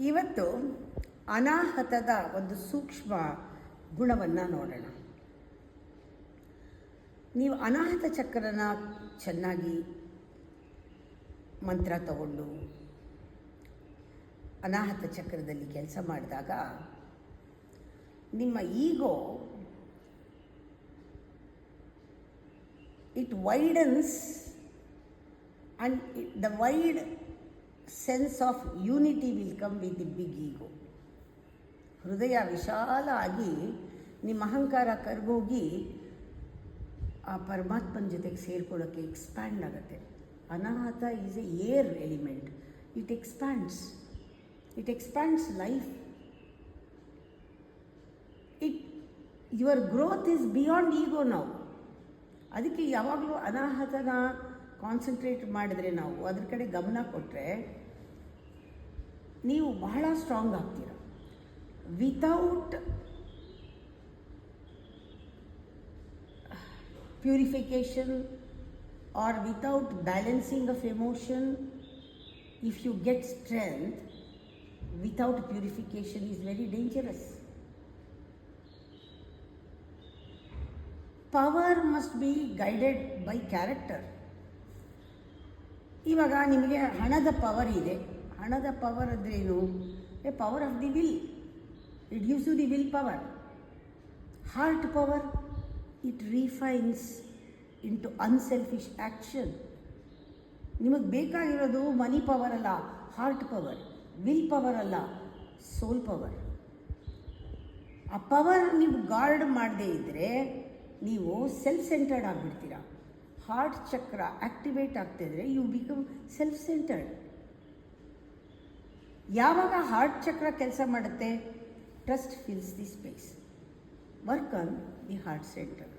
ಇವತ್ತು ಅನಾಹತದ ಒಂದು ಸೂಕ್ಷ್ಮ ಗುಣವನ್ನು ನೋಡೋಣ. ನೀವು ಅನಾಹತ ಚಕ್ರನ ಚೆನ್ನಾಗಿ ಮಂತ್ರ ತಗೊಂಡು ಅನಾಹತ ಚಕ್ರದಲ್ಲಿ ಕೆಲಸ ಮಾಡಿದಾಗ ನಿಮ್ಮ ಈಗೋ it ವೈಡನ್ಸ್ and the wide sense of unity will come with the big ego. ಹೃದಯ ವಿಶಾಲ ಆಗಿ ನಿಮ್ಮ ಅಹಂಕಾರ ಕರ್ಗೋಗಿ ಆ ಪರಮಾತ್ಮನ ಜೊತೆಗೆ ಸೇರ್ಕೊಳ್ಳೋಕ್ಕೆ ಎಕ್ಸ್ಪ್ಯಾಂಡ್ ಆಗುತ್ತೆ. Anahata is a air element. It expands life. Your growth is beyond ego ನಾವು. ಅದಕ್ಕೆ ಯಾವಾಗಲೂ ಅನಾಹತನ ಕಾನ್ಸಂಟ್ರೇಟ್ ಮಾಡಿದ್ರೆ, ನಾವು ಅದ್ರ ಕಡೆ ಗಮನ ಕೊಟ್ಟರೆ ನೀವು ಬಹಳ ಸ್ಟ್ರಾಂಗ್ ಆಗ್ತೀರ. Without purification or without balancing of emotion, if you get strength without purification is very dangerous. Power must be guided by character. ಇವಾಗ ನಿಮಗೆ ಹಣದ ಪವರ್ ಇದೆ. ಹಣದ ಪವರ್ ಅಂದ್ರೇನು? A power of the will. It gives you the will power. Heart power, it refines into unselfish action. ನಿಮಗೆ ಬೇಕಾಗಿರೋದು money power ಅಲ್ಲ, heart power. Will power ಅಲ್ಲ, ಸೋಲ್ ಪವರ್. ಆ ಪವರ್ ನೀವು ಗಾರ್ಡ್ ಮಾಡದೇ ಇದ್ದರೆ ನೀವು ಸೆಲ್ಫ್ ಸೆಂಟರ್ಡ್ ಆಗಿಬಿಡ್ತೀರ. ಹಾರ್ಟ್ ಚಕ್ರ ಆಕ್ಟಿವೇಟ್ ಆಗ್ತಿದ್ರೆ ಯು ಬಿಕಮ್ ಸೆಲ್ಫ್ ಸೆಂಟರ್ಡ್. ಯಾವಾಗ ಹಾರ್ಟ್ ಚಕ್ರ ಕೆಲಸ ಮಾಡುತ್ತೆ, trust fills the space. Work on the heart centre.